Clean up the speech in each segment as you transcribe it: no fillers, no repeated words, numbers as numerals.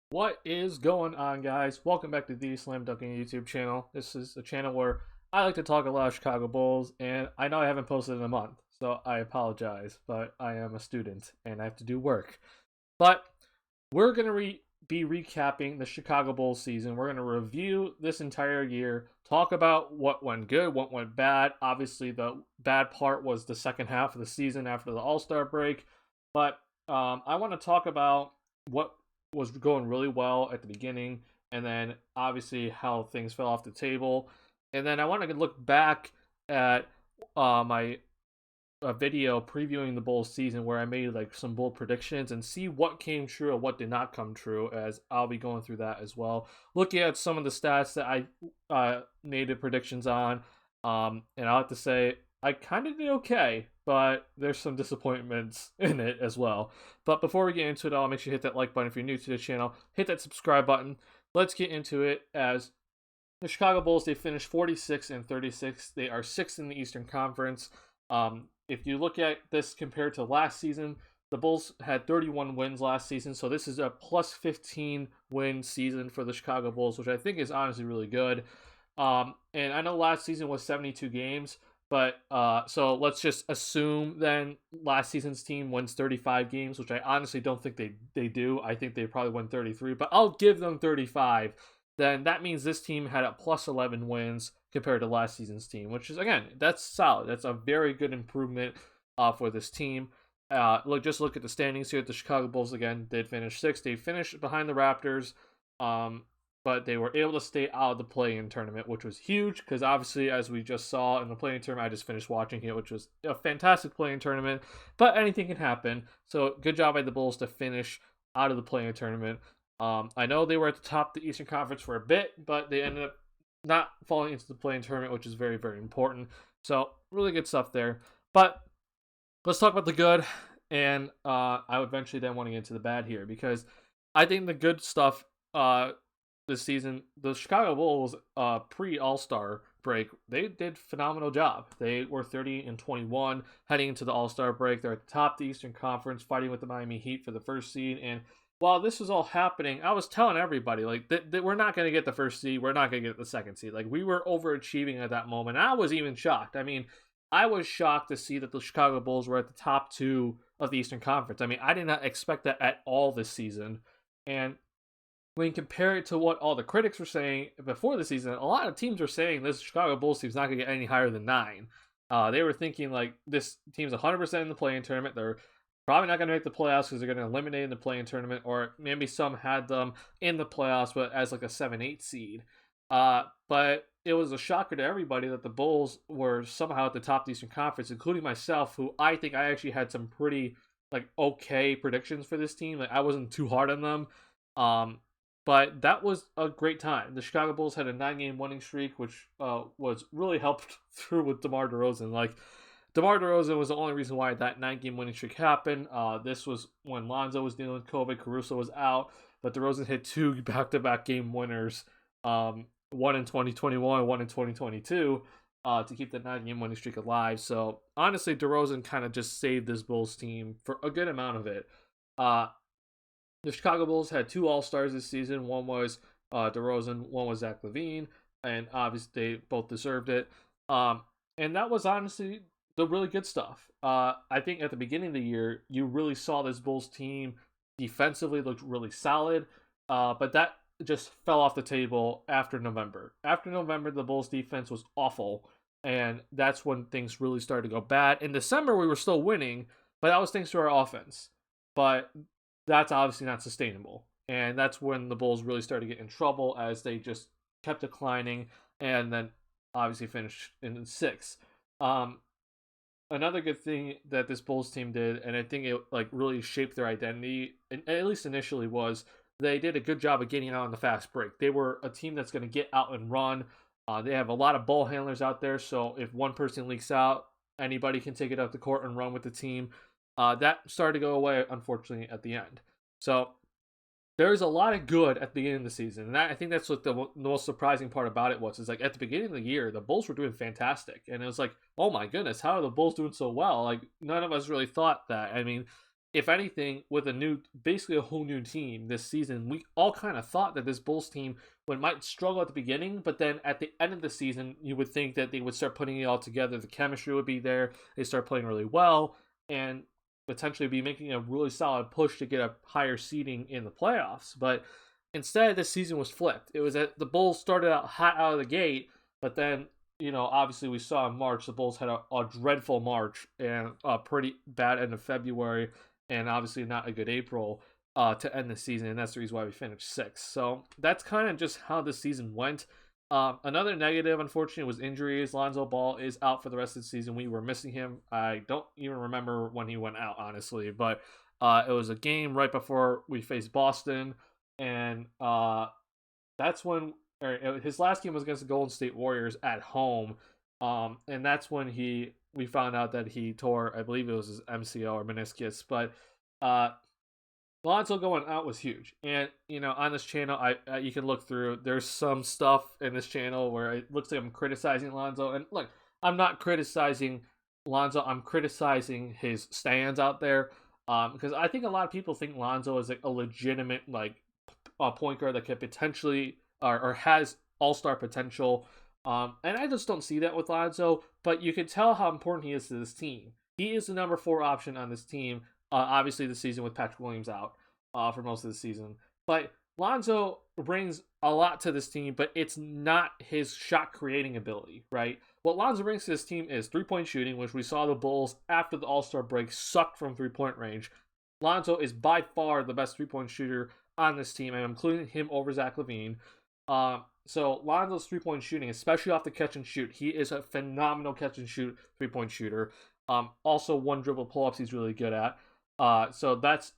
What is going on, guys? Welcome back to TheSlamDuncan YouTube channel. This is a channel where I like to talk a lot of Chicago Bulls, and I know I haven't posted in a month, so I apologize, but I am a student and I have to do work. But we're going to be recapping the Chicago Bulls season. We're going to review this entire year, talk about what went good, what went bad. Obviously, the bad part was the second half of the season after the All-Star break, but I want to talk about what was going really well at the beginning, and then obviously how things fell off the table. And then I want to look back at my video previewing the Bulls season where I made like some bold predictions and see what came true and what did not come true, as I'll be going through that as well. Looking at some of the stats that I made the predictions on, and I'll have to say I kind of did okay, but there's some disappointments in it as well. But before we get into it all, make sure you hit that like button if you're new to the channel. Hit that subscribe button. Let's get into it. As the Chicago Bulls, they finished 46-36. They are sixth in the Eastern Conference. If you look at this compared to last season, the Bulls had 31 wins last season, so this is a plus 15 win season for the Chicago Bulls, which I think is honestly really good. And I know last season was 72 games, but so let's just assume then last season's team wins 35 games, which I honestly don't think they do. I think they probably win 33, but I'll give them 35. Then that means this team had a plus 11 wins compared to last season's team, which is, again, that's solid. That's a very good improvement for this team. Look at the standings here. The Chicago Bulls, again, did finish sixth. They finished behind the Raptors, but they were able to stay out of the play-in tournament, which was huge because obviously, as we just saw in the play-in tournament, I just finished watching it, which was a fantastic play-in tournament, but anything can happen. So good job by the Bulls to finish out of the play-in tournament. I know they were at the top of the Eastern Conference for a bit, but they ended up not falling into the play-in tournament, which is very, very important. So really good stuff there. But let's talk about the good, and I would eventually then want to get into the bad here, because I think the good stuff this season, the Chicago Bulls pre-All-Star break, they did phenomenal job. They were 30-21 heading into the All-Star break. They're at the top of the Eastern Conference, fighting with the Miami Heat for the first seed. And while this was all happening, I was telling everybody, like, that we're not going to get the first seed. We're not going to get the second seed. Like, we were overachieving at that moment. I was even shocked. I mean, I was shocked to see that the Chicago Bulls were at the top two of the Eastern Conference. I mean, I did not expect that at all this season. And when you compare it to what all the critics were saying before the season, a lot of teams were saying this Chicago Bulls team's not going to get any higher than 9. They were thinking, like, this team's 100% in the play-in tournament. They're probably not going to make the playoffs because they're going to eliminate in the play-in tournament, or maybe some had them in the playoffs, but as like a 7-8 seed. But it was a shocker to everybody that the Bulls were somehow at the top of the Eastern Conference, including myself, who I think I actually had some pretty, like, okay predictions for this team. Like, I wasn't too hard on them. But that was a great time. The Chicago Bulls had a 9-game winning streak, which was really helped through with DeMar DeRozan. Like, DeMar DeRozan was the only reason why that 9-game winning streak happened. This was when Lonzo was dealing with COVID, Caruso was out, but DeRozan hit 2 back-to-back game winners, one in 2021, one in 2022, to keep the 9-game winning streak alive. So honestly, DeRozan kind of just saved this Bulls team for a good amount of it. The Chicago Bulls had 2 All-Stars this season. One was DeRozan, one was Zach LaVine, and obviously they both deserved it. And that was honestly the really good stuff. I think at the beginning of the year, you really saw this Bulls team defensively looked really solid, but that just fell off the table after November. After November, the Bulls defense was awful, and that's when things really started to go bad. In December, we were still winning, but that was thanks to our offense. But that's obviously not sustainable. And that's when the Bulls really started to get in trouble, as they just kept declining and then obviously finished in 6th. Another good thing that this Bulls team did, and I think it like really shaped their identity, at least initially, was they did a good job of getting out on the fast break. They were a team that's going to get out and run. They have a lot of ball handlers out there, so if one person leaks out, anybody can take it up the court and run with the team. That started to go away, unfortunately, at the end. So there's a lot of good at the beginning of the season, and I think that's what the most surprising part about it was. Is like at the beginning of the year, the Bulls were doing fantastic, and it was like, oh my goodness, how are the Bulls doing so well? Like, none of us really thought that. I mean, if anything, with basically a whole new team this season, we all kind of thought that this Bulls team might struggle at the beginning, but then at the end of the season, you would think that they would start putting it all together. The chemistry would be there. They start playing really well, and potentially be making a really solid push to get a higher seeding in the playoffs. But instead, this season was flipped. It was that the Bulls started out hot out of the gate, but then obviously we saw in March the Bulls had a dreadful March and a pretty bad end of February, and obviously not a good April to end the season, and that's the reason why we finished sixth. So that's kind of just how the season went. Another negative, unfortunately, was injuries. Lonzo Ball is out for the rest of the season. We were missing him. I don't even remember when he went out, honestly, but it was a game right before we faced Boston, and that's when his last game was against the Golden State Warriors at home, and that's when we found out that he tore, I believe it was his MCL or meniscus, but Lonzo going out was huge. And on this channel, you can look through. There's some stuff in this channel where it looks like I'm criticizing Lonzo, and look, I'm not criticizing Lonzo. I'm criticizing his stands out there, because I think a lot of people think Lonzo is like a legitimate point guard that could potentially or has all-star potential. And I just don't see that with Lonzo, but you can tell how important he is to this team. He is the number 4 option on this team. Obviously, this season with Patrick Williams out for most of the season. But Lonzo brings a lot to this team, but it's not his shot-creating ability, right? What Lonzo brings to this team is three-point shooting, which we saw the Bulls, after the All-Star break, sucked from three-point range. Lonzo is by far the best three-point shooter on this team, and I'm including him over Zach LaVine. So Lonzo's three-point shooting, especially off the catch and shoot, he is a phenomenal catch and shoot three-point shooter. Also one dribble pull-ups he's really good at. So that's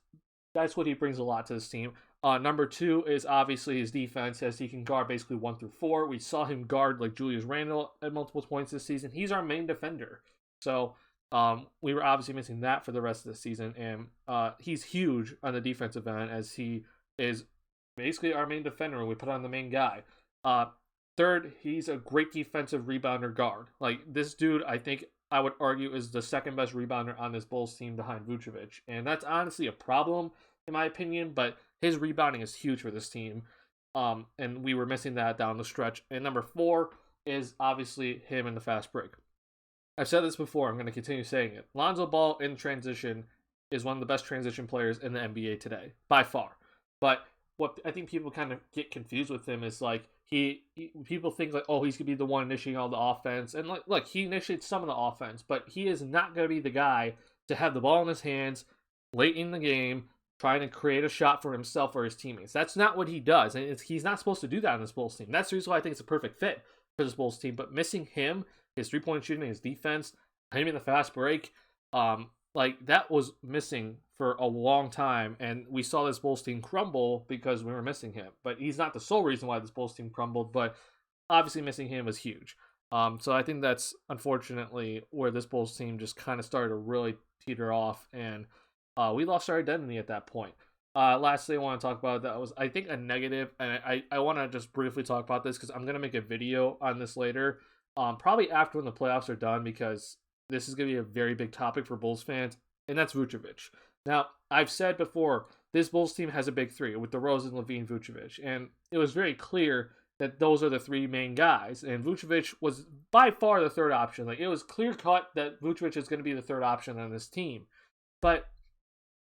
what he brings a lot to this team. Number 2 is obviously his defense, as he can guard basically 1 through 4. We saw him guard like Julius Randle at multiple points this season. He's our main defender. So we were obviously missing that for the rest of the season, and he's huge on the defensive end, as he is basically our main defender when we put on the main guy. Third, he's a great defensive rebounder guard. Like, this dude, I think I would argue, is the second best rebounder on this Bulls team behind Vucevic. And that's honestly a problem, in my opinion, but his rebounding is huge for this team. And we were missing that down the stretch. And number 4 is obviously him in the fast break. I've said this before, I'm going to continue saying it. Lonzo Ball in transition is one of the best transition players in the NBA today, by far. But what I think people kind of get confused with him is like people think like, oh, he's gonna be the one initiating all the offense, and like, look, he initiates some of the offense, but he is not gonna be the guy to have the ball in his hands late in the game, trying to create a shot for himself or his teammates. That's not what he does, and he's not supposed to do that on this Bulls team. That's the reason why I think it's a perfect fit for this Bulls team. But missing him, his 3-point shooting, his defense, him in the fast break, like that was missing for a long time, and we saw this Bulls team crumble because we were missing him. But he's not the sole reason why this Bulls team crumbled, but obviously missing him was huge. So I think that's unfortunately where this Bulls team just kind of started to really teeter off, and we lost our identity at that point. Lastly, I want to talk about that was, I think, a negative, and I want to just briefly talk about this because I'm going to make a video on this later, probably after when the playoffs are done, because this is going to be a very big topic for Bulls fans, and that's Vucevic. Now, I've said before, this Bulls team has a big 3 with DeRozan, LaVine, Vucevic, and it was very clear that those are the 3 main guys, and Vucevic was by far the third option. Like, it was clear-cut that Vucevic is going to be the third option on this team. But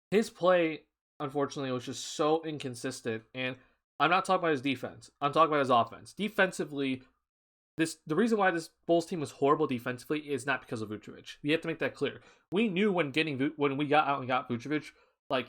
his play, unfortunately, was just so inconsistent, and I'm not talking about his defense. I'm talking about his offense. Defensively, the reason why this Bulls team was horrible defensively is not because of Vucevic. We have to make that clear. We knew when we got out and got Vucevic, like,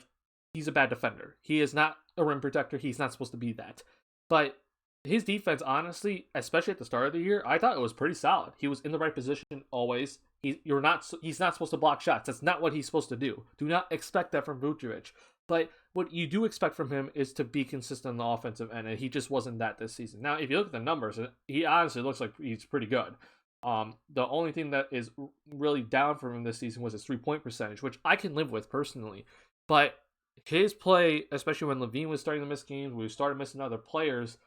he's a bad defender. He is not a rim protector. He's not supposed to be that. But his defense, honestly, especially at the start of the year, I thought it was pretty solid. He was in the right position always. He's not supposed to block shots. That's not what he's supposed to do. Do not expect that from Vucevic. But what you do expect from him is to be consistent on the offensive end, and he just wasn't that this season. Now, if you look at the numbers, he honestly looks like he's pretty good. The only thing that is really down for him this season was his 3-point percentage, which I can live with personally. But his play, especially when LaVine was starting to miss games, when we started missing other players,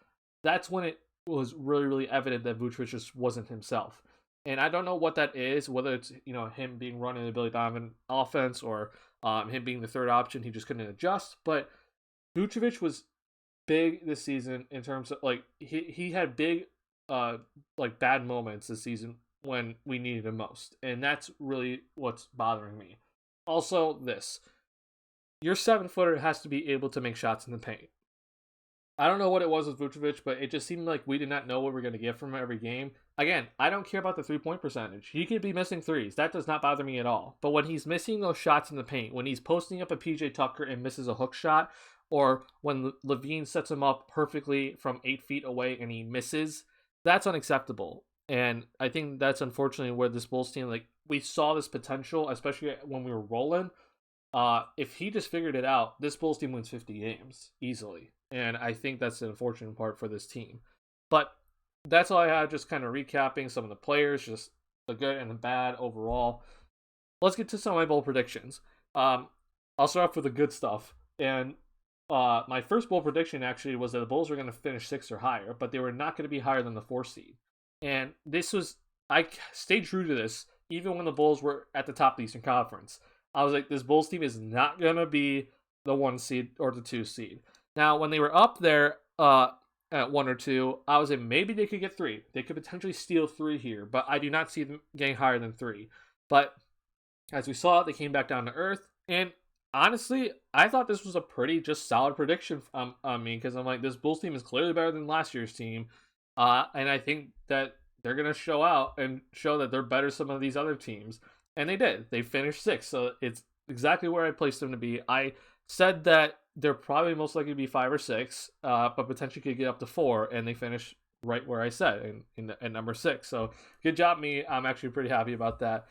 that's when it was really, really evident that Vucevic just wasn't himself. And I don't know what that is, whether it's him being run in the Billy Donovan offense, or Him being the third option, he just couldn't adjust. But Vucevic was big this season in terms of like he had big like bad moments this season when we needed him most, and that's really what's bothering me. Also, your 7-footer has to be able to make shots in the paint. I don't know what it was with Vucevic, but it just seemed like we did not know what we were going to get from him every game. Again, I don't care about the 3-point percentage. He could be missing threes. That does not bother me at all. But when he's missing those shots in the paint, when he's posting up a PJ Tucker and misses a hook shot, or when Levine sets him up perfectly from 8 feet away and he misses, that's unacceptable. And I think that's unfortunately where this Bulls team, like, we saw this potential, especially when we were rolling. If he just figured it out, this Bulls team wins 50 games easily. And I think that's the unfortunate part for this team. But that's all I have, just kind of recapping some of the players, just the good and the bad overall. Let's get to some of my bold predictions. I'll start off with the good stuff. And my first bold prediction actually was that the Bulls were going to finish 6th or higher, but they were not going to be higher than the 4th seed. And I stayed true to this, even when the Bulls were at the top of the Eastern Conference. I was like, this Bulls team is not going to be the 1 seed or the 2 seed. Now, when they were up there at 1 or 2, I was like, maybe they could get 3. They could potentially steal 3 here, but I do not see them getting higher than 3. But as we saw, they came back down to earth. And honestly, I thought this was a pretty just solid prediction on me, because I'm like, this Bulls team is clearly better than last year's team. And I think that they're going to show out and show that they're better than some of these other teams. And they did. They finished 6th, so it's exactly where I placed them to be. I said that they're probably most likely to be 5 or 6, but potentially could get up to 4, and they finished right where I said, at number 6. So good job, me. I'm actually pretty happy about that.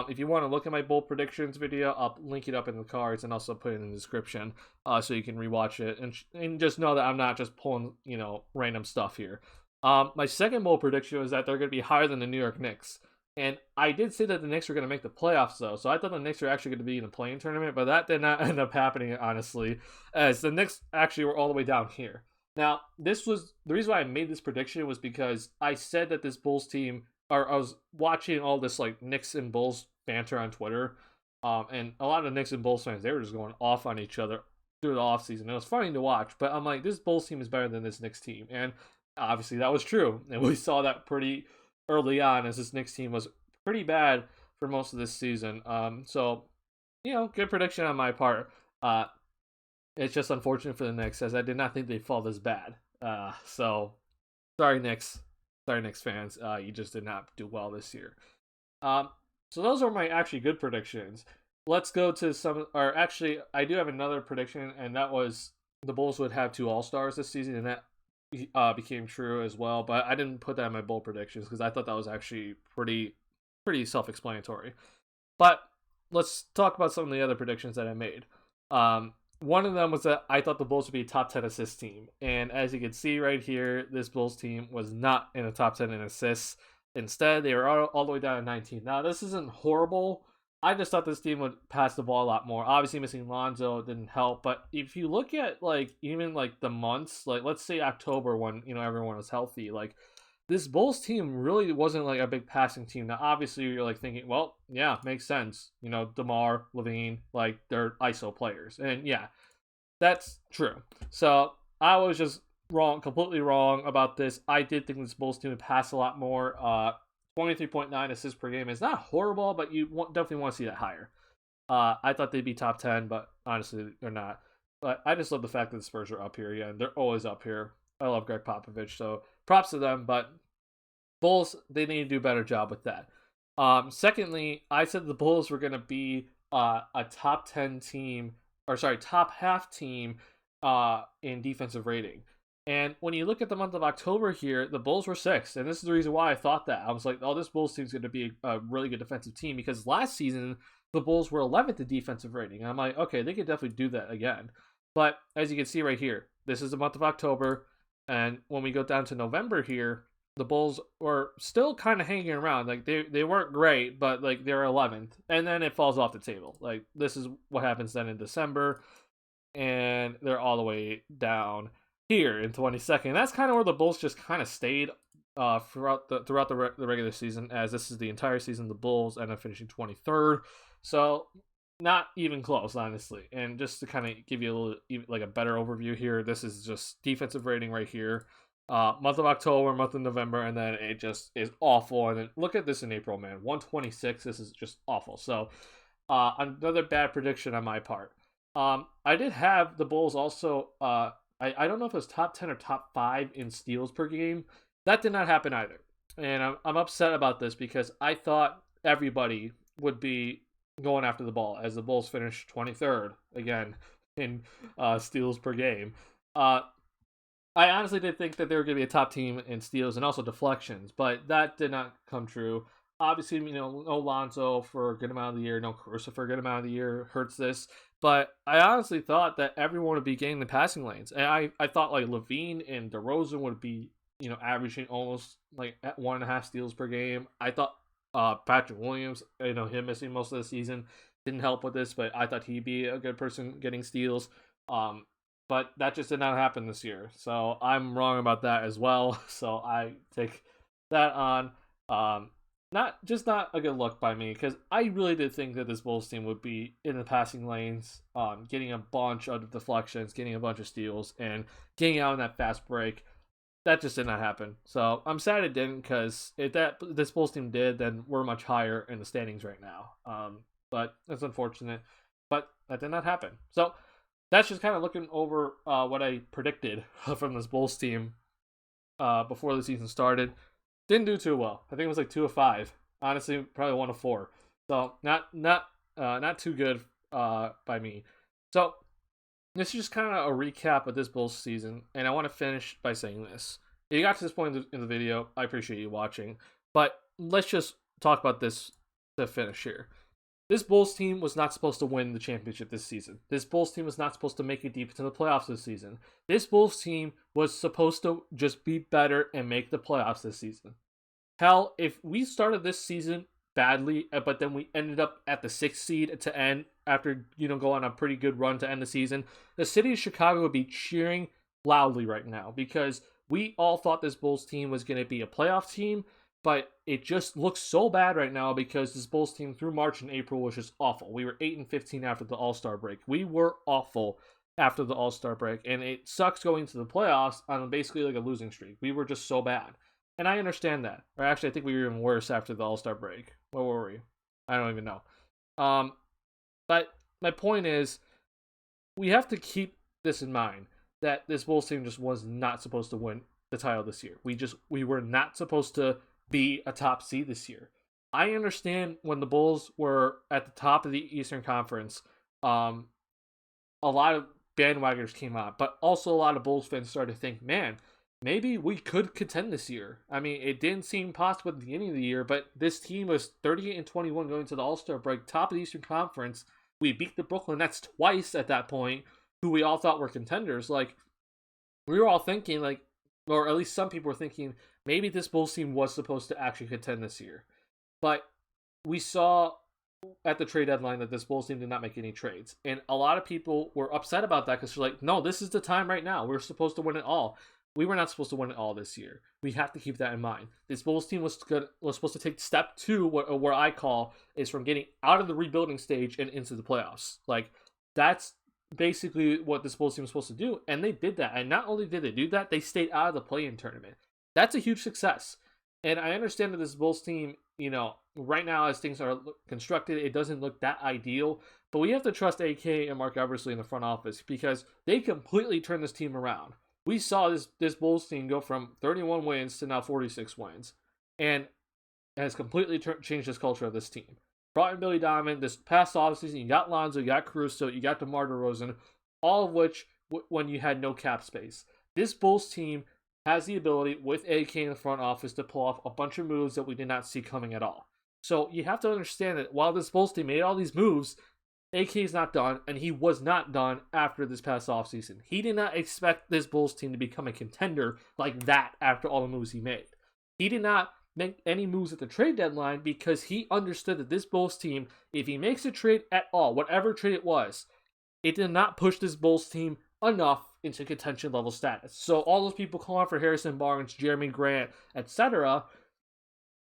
If you want to look at my bold predictions video, I'll link it up in the cards and also put it in the description so you can rewatch it and just know that I'm not just pulling random stuff here. My second bold prediction was that they're going to be higher than the New York Knicks. And I did say that the Knicks were going to make the playoffs, though. So I thought the Knicks were actually going to be in the play-in tournament, but that did not end up happening, honestly, as the Knicks actually were all the way down here. Now, this was the reason why I made this prediction was because I said that this Bulls team, or I was watching all this like Knicks and Bulls banter on Twitter, and a lot of Knicks and Bulls fans, they were just going off on each other through the offseason. It was funny to watch, but I'm like, this Bulls team is better than this Knicks team, and obviously that was true, and we saw that pretty early on, as this Knicks team was pretty bad for most of this season. So, good prediction on my part. It's just unfortunate for the Knicks, as I did not think they'd fall this bad. So, sorry, Knicks. Sorry, Knicks fans. You just did not do well this year. So those are my actually good predictions. Let's go to actually, I do have another prediction, and that was the Bulls would have 2 All-Stars this season, and that became true as well, but I didn't put that in my bold predictions because I thought that was actually pretty self-explanatory. But let's talk about some of the other predictions that I made. One of them was that I thought the Bulls would be a top 10 assist team, and as you can see right here, this Bulls team was not in the top 10 in assists. Instead, they were all the way down to 19. Now, this isn't horrible. I just thought this team would pass the ball a lot more. Obviously, missing Lonzo didn't help, but if you look at even the months, let's say October when everyone was healthy, this Bulls team really wasn't a big passing team. Now, obviously, you're thinking, well, yeah, makes sense. DeMar, Levine, they're ISO players, and yeah, that's true. So I was just completely wrong about this. I did think this Bulls team would pass a lot more. 23.9 assists per game is not horrible, but you definitely want to see that higher. I thought they'd be top 10, but honestly, they're not. But I just love the fact that the Spurs are up here again. They're always up here. I love Greg Popovich, so props to them. But Bulls, they need to do a better job with that. Secondly, I said the Bulls were going to be a top 10 team, top half team in defensive rating. And when you look at the month of October here, the Bulls were 6th. And this is the reason why I thought that. I was like, oh, this Bulls team is going to be a really good defensive team, because last season, the Bulls were 11th in defensive rating. And I'm like, okay, they could definitely do that again. But as you can see right here, this is the month of October. And when we go down to November here, the Bulls were still kind of hanging around. They weren't great, but they're 11th. And then it falls off the table. This is what happens then in December. And they're all the way down here in 22nd. That's kind of where the Bulls just kind of stayed throughout the regular season, as this is the entire season. The Bulls end up finishing 23rd. So not even close, honestly. And just to kind of give you a little, like a better overview here, this is just defensive rating right here. Month of October, month of November, and then it just is awful. And then look at this in April, man, 126. This is just awful. So, another bad prediction on my part. I did have the Bulls also. I don't know if it was top 10 or top 5 in steals per game. That did not happen either, and I'm upset about this because I thought everybody would be going after the ball as the Bulls finished 23rd again in steals per game. I honestly did think that they were going to be a top team in steals and also deflections, but that did not come true. Obviously, no Lonzo for a good amount of the year, no Caruso for a good amount of the year hurts this. But I honestly thought that everyone would be getting the passing lanes. And I thought like Levine and DeRozan would be, averaging almost like at 1.5 steals per game. I thought Patrick Williams, him missing most of the season didn't help with this, but I thought he'd be a good person getting steals. But that just did not happen this year. So I'm wrong about that as well. So I take that on. Not a good look by me, because I really did think that this Bulls team would be in the passing lanes, getting a bunch of deflections, getting a bunch of steals, and getting out in that fast break. That just did not happen. So I'm sad it didn't, because if this Bulls team did, then we're much higher in the standings right now. But it's unfortunate. But that did not happen. So that's just kind of looking over what I predicted from this Bulls team before the season started. Didn't do too well. I think it was like 2 of 5. Honestly, probably 1 of 4. So not too good by me. So this is just kind of a recap of this Bulls season, and I want to finish by saying this. If you got to this point in the video, I appreciate you watching. But let's just talk about this to finish here. This Bulls team was not supposed to win the championship this season. This Bulls team was not supposed to make it deep into the playoffs this season. This Bulls team was supposed to just be better and make the playoffs this season. Hell, if we started this season badly, but then we ended up at the 6th seed to end after, go on a pretty good run to end the season, the city of Chicago would be cheering loudly right now, because we all thought this Bulls team was going to be a playoff team. But it just looks so bad right now because this Bulls team through March and April was just awful. We were 8-15 after the All-Star break. We were awful after the All-Star break, and it sucks going to the playoffs on basically like a losing streak. We were just so bad. And I understand that. Or actually, I think we were even worse after the All-Star break. What were we? I don't even know. But my point is, we have to keep this in mind, that this Bulls team just was not supposed to win the title this year. We were not supposed to be a top seed this year. I understand when the Bulls were at the top of the Eastern Conference, a lot of bandwagoners came out, but also a lot of Bulls fans started to think, man, maybe we could contend this year. I mean, it didn't seem possible at the beginning of the year, but this team was 38-21 going to the All-Star break, top of the Eastern Conference. We beat the Brooklyn Nets twice at that point, who we all thought were contenders. Like, we were all thinking, like, or at least some people were thinking, maybe this Bulls team was supposed to actually contend this year. But we saw at the trade deadline that this Bulls team did not make any trades. And a lot of people were upset about that because they're like, no, this is the time right now. We're supposed to win it all. We were not supposed to win it all this year. We have to keep that in mind. This Bulls team was supposed to take step 2, what I call, is from getting out of the rebuilding stage and into the playoffs. Like, that's basically what this Bulls team was supposed to do, and they did that. And not only did they do that, they stayed out of the play-in tournament. That's a huge success. And I understand that this Bulls team, right now as things are constructed, it doesn't look that ideal, but we have to trust AK and Mark Eversley in the front office, because they completely turned this team around. We saw this Bulls team go from 31 wins to now 46 wins, and it has completely changed this culture of this team. Brought in Billy Donovan this past offseason. You got Lonzo, you got Caruso, you got DeMar DeRozan, all of which when you had no cap space. This Bulls team has the ability, with AK in the front office, to pull off a bunch of moves that we did not see coming at all. So you have to understand that while this Bulls team made all these moves, AK is not done, and he was not done after this past offseason. He did not expect this Bulls team to become a contender like that after all the moves he made. He did not make any moves at the trade deadline because he understood that this Bulls team, if he makes a trade at all, whatever trade it was, it did not push this Bulls team enough into contention level status. So all those people calling for Harrison Barnes, Jeremy Grant, etc.,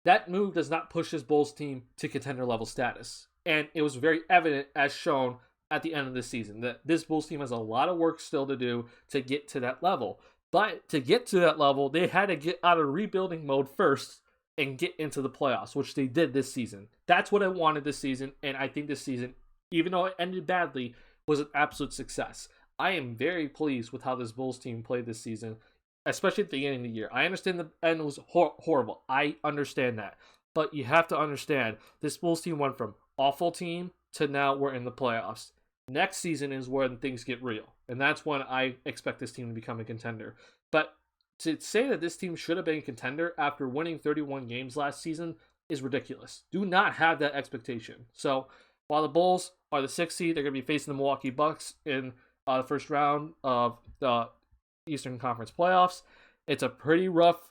that move does not push this Bulls team to contender level status. And it was very evident, as shown at the end of the season, that this Bulls team has a lot of work still to do to get to that level. But to get to that level, they had to get out of rebuilding mode first and get into the playoffs, which they did this season. That's what I wanted this season, and I think this season, even though it ended badly, was an absolute success. I am very pleased with how this Bulls team played this season, especially at the beginning of the year. I understand the end was horrible. I understand that. But you have to understand, this Bulls team went from awful team to now we're in the playoffs. Next season is when things get real. And that's when I expect this team to become a contender. But to say that this team should have been a contender after winning 31 games last season is ridiculous. Do not have that expectation. So while the Bulls are the 6th seed, they're going to be facing the Milwaukee Bucks in the first round of the Eastern Conference playoffs. It's a pretty rough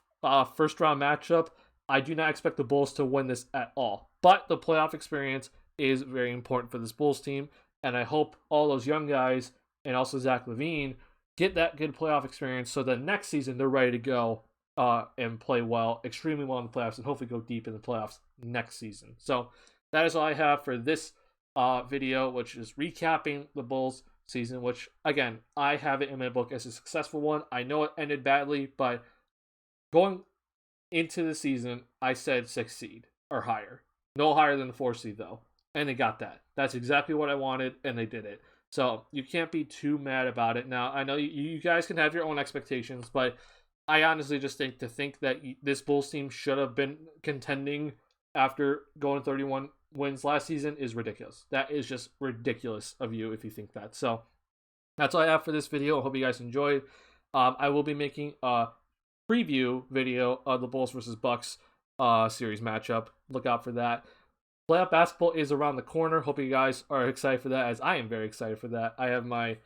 first round matchup. I do not expect the Bulls to win this at all. But the playoff experience is very important for this Bulls team. And I hope all those young guys and also Zach LaVine get that good playoff experience so that next season they're ready to go and play well, extremely well in the playoffs, and hopefully go deep in the playoffs next season. So that is all I have for this video, which is recapping the Bulls season, which, again, I have it in my book as a successful one. I know it ended badly, but going into the season, I said 6th seed or higher. No higher than the 4th seed, though. And they got that. That's exactly what I wanted, and they did it. So you can't be too mad about it. Now, I know you guys can have your own expectations, but I honestly just think that this Bulls team should have been contending after going 31 wins last season is ridiculous. That is just ridiculous of you if you think that. So that's all I have for this video. I hope you guys enjoyed. I will be making a preview video of the Bulls versus Bucks series matchup. Look out for that. Playoff basketball is around the corner. Hope you guys are excited for that, as I am very excited for that. I have my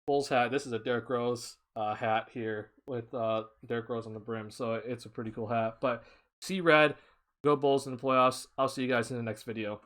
Bulls hat. This is a Derrick Rose hat here with Derrick Rose on the brim, so it's a pretty cool hat. But see red, go Bulls in the playoffs. I'll see you guys in the next video.